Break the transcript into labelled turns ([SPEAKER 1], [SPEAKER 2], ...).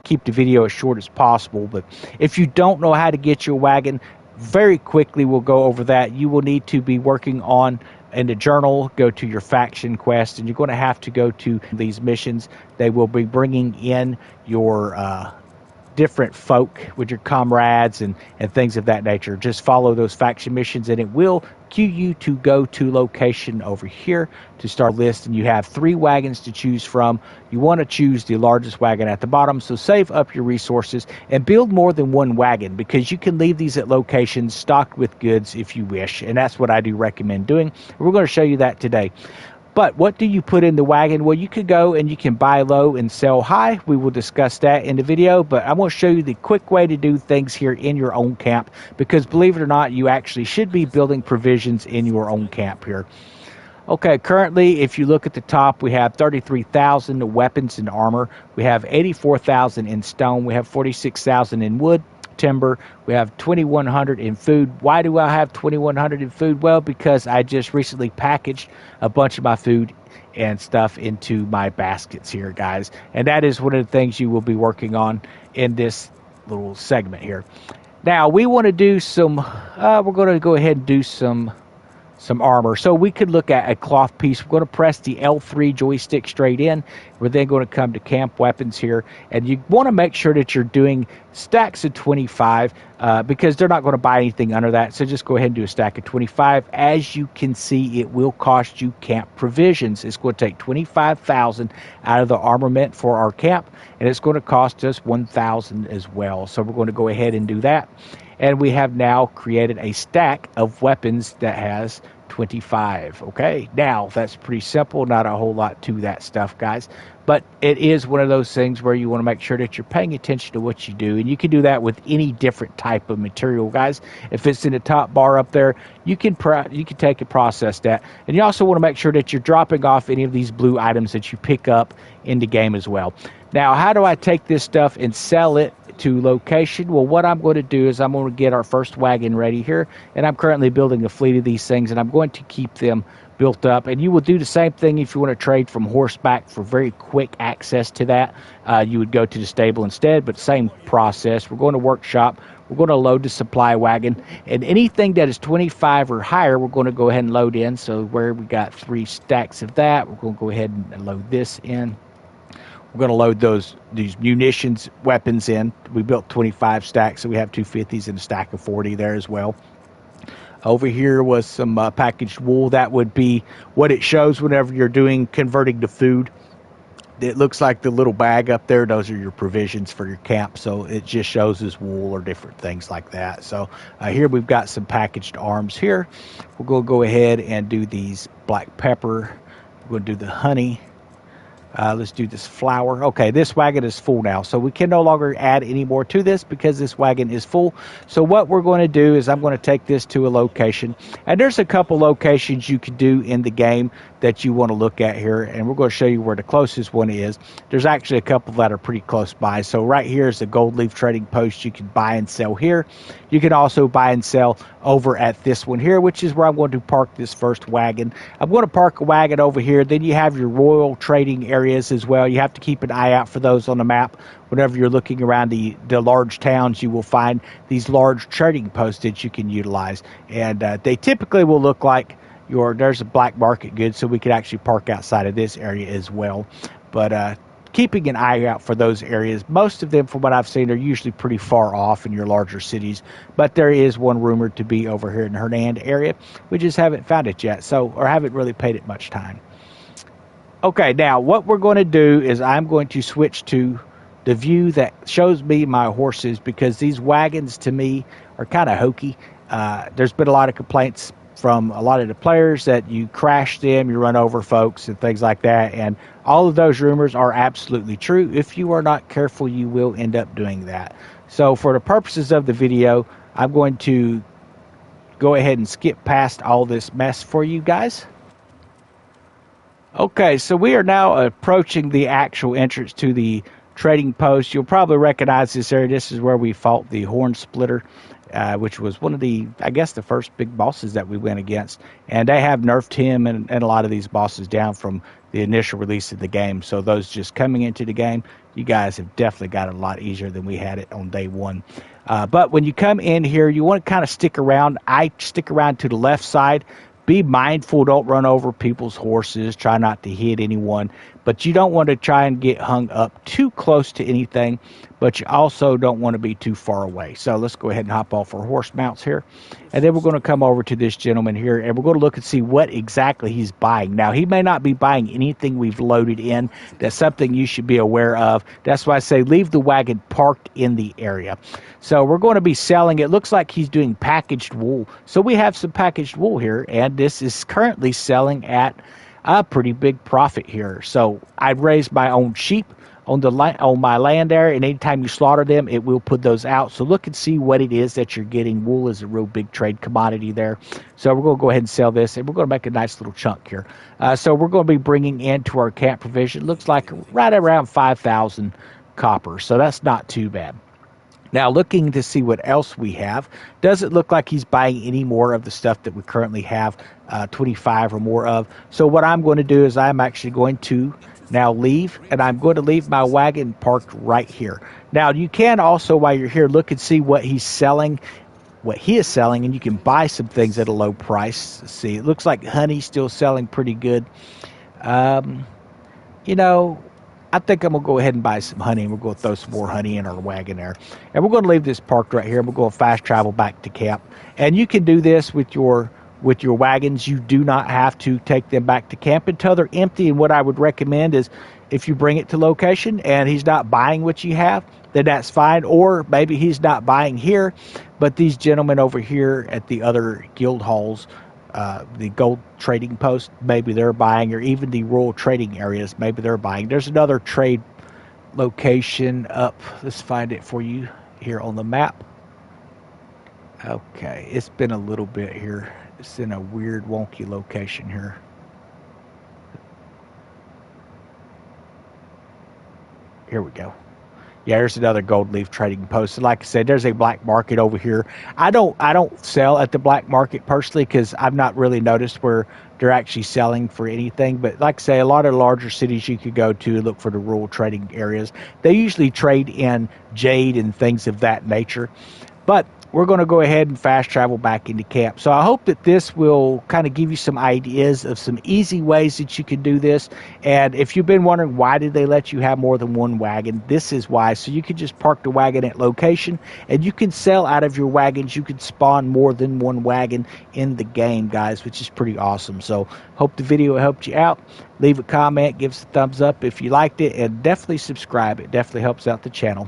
[SPEAKER 1] keep the video as short as possible. But if you don't know how to get your wagon, very quickly we'll go over that. You will need to be working on in the journal, go to your faction quest, and you're going to have to go to these missions. They will be bringing in your different folk with your comrades and things of that nature. Just follow those faction missions and it will cue you to go to location over here to start a list, and you have 3 wagons to choose from. You want to choose the largest wagon at the bottom, so save up your resources and build more than 1 wagon, because you can leave these at locations stocked with goods if you wish, and that's what I do recommend doing. We're going to show you that today. But what do you put in the wagon? Well, you could go and you can buy low and sell high. We will discuss that in the video, but I want to show you the quick way to do things here in your own camp, because believe it or not, you actually should be building provisions in your own camp here. Okay, currently, if you look at the top, we have 33,000 weapons and armor. We have 84,000 in stone. We have 46,000 in wood, timber. We have 2,100 in food. Why do I have 2,100 in food? Well, because I just recently packaged a bunch of my food and stuff into my baskets here, guys. And that is one of the things you will be working on in this little segment here. Now, we want to do some, we're going to go ahead and do some armor. So we could look at a cloth piece. We're going to press the L3 joystick straight in. We're then going to come to camp weapons here, and you want to make sure that you're doing stacks of 25 because they're not going to buy anything under that. So just go ahead and do a stack of 25. As you can see, it will cost you camp provisions. It's going to take 25,000 out of the armament for our camp, and it's going to cost us 1,000 as well. So we're going to go ahead and do that. And we have now created a stack of weapons that has 25. Okay, now that's pretty simple, not a whole lot to that stuff, guys, but it is one of those things where you want to make sure that you're paying attention to what you do, and you can do that with any different type of material, guys. If it's in the top bar up there, you can take and process that, and you also want to make sure that you're dropping off any of these blue items that you pick up in the game as well. Now, how do I take this stuff and sell it to location? Well, what I'm going to do is I'm going to get our first wagon ready here, and I'm currently building a fleet of these things, and I'm going to keep them built up. And you will do the same thing if you want to trade from horseback for very quick access to that. You would go to the stable instead, but same process. We're going to workshop. We're going to load the supply wagon, and anything that is 25 or higher, we're going to go ahead and load in. So where we got 3 stacks of that, we're going to go ahead and load this in. We're going to load these munitions weapons in. We built 25 stacks, so we have 250s and a stack of 40 there as well. Over here was some packaged wool. That would be what it shows whenever you're doing converting to food. It looks like the little bag up there. Those are your provisions for your camp, so it just shows as wool or different things like that. So here we've got some packaged arms here. We're going to go ahead and do these black pepper. We're going to do the honey. Let's do this flour. Okay, this wagon is full now, so we can no longer add any more to this because this wagon is full. So what we're going to do is I'm going to take this to a location, and there's a couple locations you can do in the game that you want to look at here, and we're going to show you where the closest one is. There's actually a couple that are pretty close by. So right here is the gold leaf trading post. You can buy and sell here. You can also buy and sell over at this one here, which is where I'm going to park this first wagon. I'm going to park a wagon over here. Then you have your royal trading areas as well. You have to keep an eye out for those on the map. Whenever you're looking around the large towns, you will find these large trading posts that you can utilize, and they typically will look like there's a black market goods, so we could actually park outside of this area as well. But keeping an eye out for those areas. Most of them, from what I've seen, are usually pretty far off in your larger cities, but there is one rumored to be over here in the Hernand area. We just haven't found it yet, or haven't really paid it much time. Okay, now what we're going to do is I'm going to switch to the view that shows me my horses, because these wagons to me are kind of hokey. There's been a lot of complaints from a lot of the players that you crash them, you run over folks and things like that, and all of those rumors are absolutely true. If you are not careful, you will end up doing that. So for the purposes of the video, I'm going to go ahead and skip past all this mess for you guys. Okay, so we are now approaching the actual entrance to the trading post. You'll probably recognize this area. This is where we fought the Horn Splitter, which was one of the, I guess, the first big bosses that we went against. And they have nerfed him and a lot of these bosses down from the initial release of the game. So those just coming into the game, you guys have definitely got it a lot easier than we had it on day one. But when you come in here, you want to kind of stick around. I stick around to the left side. Be mindful, don't run over people's horses. Try not to hit anyone. But you don't want to try and get hung up too close to anything, but you also don't want to be too far away. So let's go ahead and hop off our horse mounts here. And then we're going to come over to this gentleman here, and we're going to look and see what exactly he's buying. Now, he may not be buying anything we've loaded in. That's something you should be aware of. That's why I say leave the wagon parked in the area. So we're going to be selling, it looks like he's doing packaged wool. So we have some packaged wool here, and this is currently selling at a pretty big profit here. So I'd raise my own sheep on my land there, and anytime you slaughter them, it will put those out. So look and see what it is that you're getting. Wool is a real big trade commodity there. So we're going to go ahead and sell this, and we're going to make a nice little chunk here. So we're going to be bringing into our camp provision, looks like right around 5,000 copper. So that's not too bad. Now, looking to see what else we have, doesn't look like he's buying any more of the stuff that we currently have 25 or more of. So what I'm going to do is I'm actually going to now leave, and I'm going to leave my wagon parked right here. Now, you can also, while you're here, look and see what he's selling, what he is selling, and you can buy some things at a low price. Let's see, it looks like honey's still selling pretty good. You know, I think I'm going to go ahead and buy some honey, and we're going to throw some more honey in our wagon there. And we're going to leave this parked right here, and we're going to fast travel back to camp. And you can do this with your wagons. You do not have to take them back to camp until they're empty. And what I would recommend is if you bring it to location and he's not buying what you have, then that's fine. Or maybe he's not buying here, but these gentlemen over here at the other guild halls, the gold trading post, maybe they're buying, or even the rural trading areas, maybe they're buying. There's another trade location up. Let's find it for you here on the map. Okay, it's been a little bit here. It's in a weird, wonky location here. Here we go. Yeah, there's another gold leaf trading post. And like I said, there's a black market over here. I don't sell at the black market personally because I've not really noticed where they're actually selling for anything. But like I say, a lot of larger cities you could go to look for the rural trading areas. They usually trade in jade and things of that nature. But we're going to go ahead and fast travel back into camp. So I hope that this will kind of give you some ideas of some easy ways that you can do this. And if you've been wondering why did they let you have more than one wagon, this is why. So you can just park the wagon at location, and you can sell out of your wagons. You can spawn more than one wagon in the game, guys, which is pretty awesome. So hope the video helped you out. Leave a comment, give us a thumbs up if you liked it, and definitely subscribe. It definitely helps out the channel.